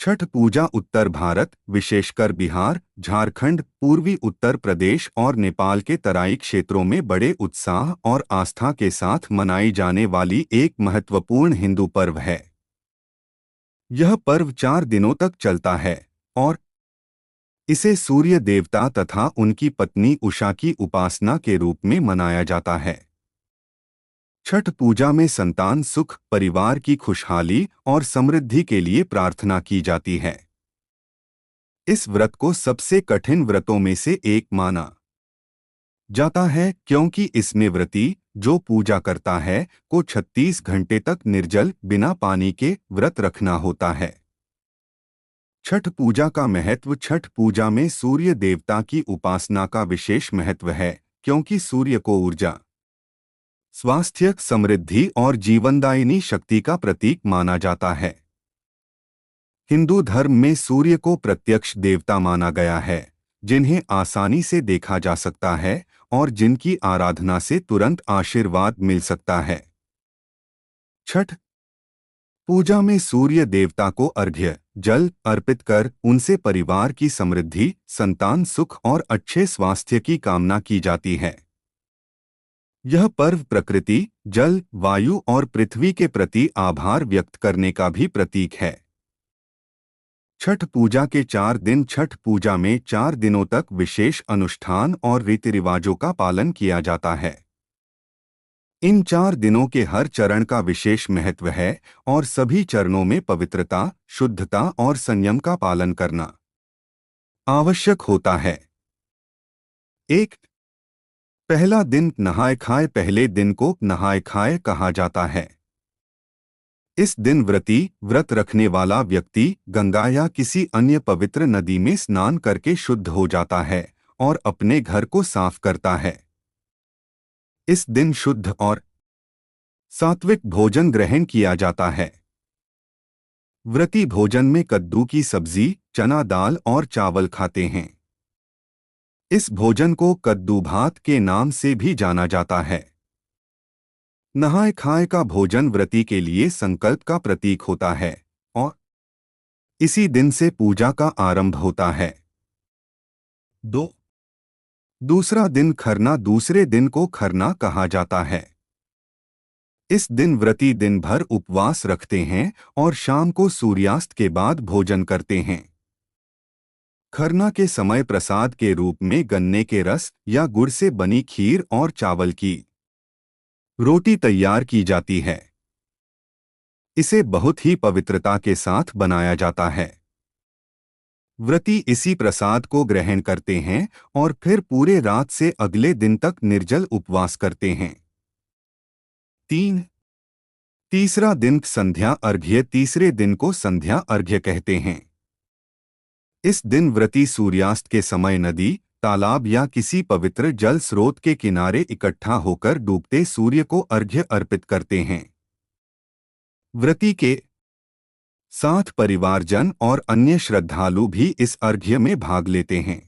छठ पूजा उत्तर भारत, विशेषकर बिहार, झारखंड, पूर्वी उत्तर प्रदेश और नेपाल के तराई क्षेत्रों में बड़े उत्साह और आस्था के साथ मनाई जाने वाली एक महत्वपूर्ण हिंदू पर्व है। यह पर्व 4 दिनों तक चलता है और इसे सूर्य देवता तथा उनकी पत्नी उषा की उपासना के रूप में मनाया जाता है। छठ पूजा में संतान सुख, परिवार की खुशहाली और समृद्धि के लिए प्रार्थना की जाती है। इस व्रत को सबसे कठिन व्रतों में से एक माना जाता है क्योंकि इसमें व्रती जो पूजा करता है को 36 घंटे तक निर्जल बिना पानी के व्रत रखना होता है। छठ पूजा का महत्व। छठ पूजा में सूर्य देवता की उपासना का विशेष महत्व है क्योंकि सूर्य को ऊर्जा, स्वास्थ्य, समृद्धि और जीवनदायिनी शक्ति का प्रतीक माना जाता है। हिंदू धर्म में सूर्य को प्रत्यक्ष देवता माना गया है, जिन्हें आसानी से देखा जा सकता है और जिनकी आराधना से तुरंत आशीर्वाद मिल सकता है। छठ पूजा में सूर्य देवता को अर्घ्य जल अर्पित कर उनसे परिवार की समृद्धि, संतान सुख और अच्छे स्वास्थ्य की कामना की जाती है। यह पर्व प्रकृति, जल, वायु और पृथ्वी के प्रति आभार व्यक्त करने का भी प्रतीक है। छठ पूजा के 4 दिन। छठ पूजा में 4 दिनों तक विशेष अनुष्ठान और रीति रिवाजों का पालन किया जाता है। इन 4 दिनों के हर चरण का विशेष महत्व है और सभी चरणों में पवित्रता, शुद्धता और संयम का पालन करना आवश्यक होता है। एक पहला दिन नहाय खाए। पहले दिन को नहाय खाए कहा जाता है। इस दिन व्रत रखने वाला व्यक्ति गंगा या किसी अन्य पवित्र नदी में स्नान करके शुद्ध हो जाता है और अपने घर को साफ करता है। इस दिन शुद्ध और सात्विक भोजन ग्रहण किया जाता है। व्रती भोजन में कद्दू की सब्जी, चना दाल और चावल खाते हैं। इस भोजन को कद्दू भात के नाम से भी जाना जाता है। नहाय खाए का भोजन व्रती के लिए संकल्प का प्रतीक होता है और इसी दिन से पूजा का आरंभ होता है। 2 दूसरा दिन खरना। दूसरे दिन को खरना कहा जाता है। इस दिन व्रती दिन भर उपवास रखते हैं और शाम को सूर्यास्त के बाद भोजन करते हैं। खरना के समय प्रसाद के रूप में गन्ने के रस या गुड़ से बनी खीर और चावल की रोटी तैयार की जाती है। इसे बहुत ही पवित्रता के साथ बनाया जाता है। व्रती इसी प्रसाद को ग्रहण करते हैं और फिर पूरे रात से अगले दिन तक निर्जल उपवास करते हैं। 3 तीसरा दिन संध्या अर्घ्य। तीसरे दिन को संध्या अर्घ्य कहते हैं। इस दिन व्रती सूर्यास्त के समय नदी, तालाब या किसी पवित्र जल स्रोत के किनारे इकट्ठा होकर डूबते सूर्य को अर्घ्य अर्पित करते हैं। व्रती के साथ परिवारजन और अन्य श्रद्धालु भी इस अर्घ्य में भाग लेते हैं।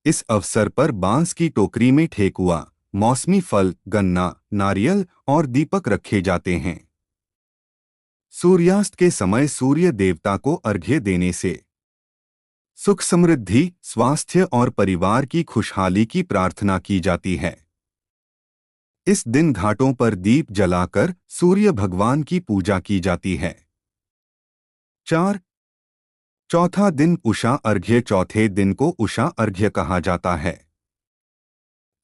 इस अवसर पर बांस की टोकरी में ठेकुआ, मौसमी फल, गन्ना, नारियल और दीपक रखे जाते हैं। सूर्यास्त के समय सूर्य देवता को अर्घ्य देने से सुख, समृद्धि, स्वास्थ्य और परिवार की खुशहाली की प्रार्थना की जाती है। इस दिन घाटों पर दीप जलाकर सूर्य भगवान की पूजा की जाती है। 4 चौथा दिन उषा अर्घ्य। चौथे दिन को उषा अर्घ्य कहा जाता है।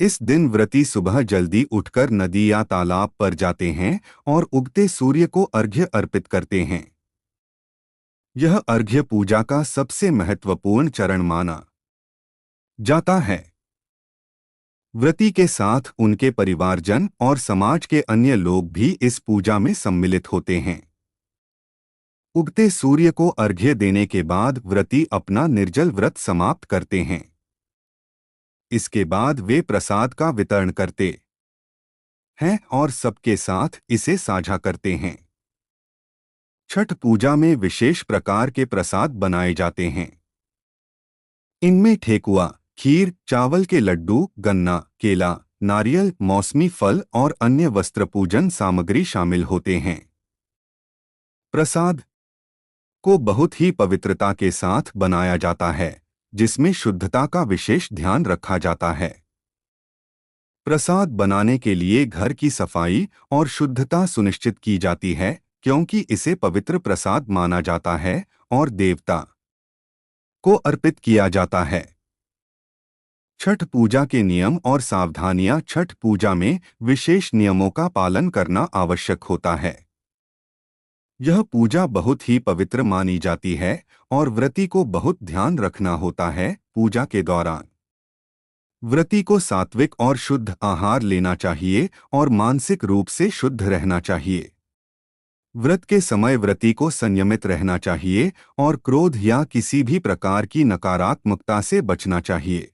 इस दिन व्रती सुबह जल्दी उठकर नदी या तालाब पर जाते हैं और उगते सूर्य को अर्घ्य अर्पित करते हैं। यह अर्घ्य पूजा का सबसे महत्वपूर्ण चरण माना जाता है। व्रती के साथ उनके परिवारजन और समाज के अन्य लोग भी इस पूजा में सम्मिलित होते हैं। उगते सूर्य को अर्घ्य देने के बाद व्रती अपना निर्जल व्रत समाप्त करते हैं। इसके बाद वे प्रसाद का वितरण करते हैं और सबके साथ इसे साझा करते हैं। छठ पूजा में विशेष प्रकार के प्रसाद बनाए जाते हैं। इनमें ठेकुआ, खीर, चावल के लड्डू, गन्ना, केला, नारियल, मौसमी फल और अन्य वस्त्र पूजन सामग्री शामिल होते हैं। प्रसाद को बहुत ही पवित्रता के साथ बनाया जाता है, जिसमें शुद्धता का विशेष ध्यान रखा जाता है। प्रसाद बनाने के लिए घर की सफाई और शुद्धता सुनिश्चित की जाती है, क्योंकि इसे पवित्र प्रसाद माना जाता है और देवता को अर्पित किया जाता है। छठ पूजा के नियम और सावधानियां। छठ पूजा में विशेष नियमों का पालन करना आवश्यक होता है। यह पूजा बहुत ही पवित्र मानी जाती है और व्रती को बहुत ध्यान रखना होता है। पूजा के दौरान व्रती को सात्विक और शुद्ध आहार लेना चाहिए और मानसिक रूप से शुद्ध रहना चाहिए। व्रत के समय व्रती को संयमित रहना चाहिए और क्रोध या किसी भी प्रकार की नकारात्मकता से बचना चाहिए।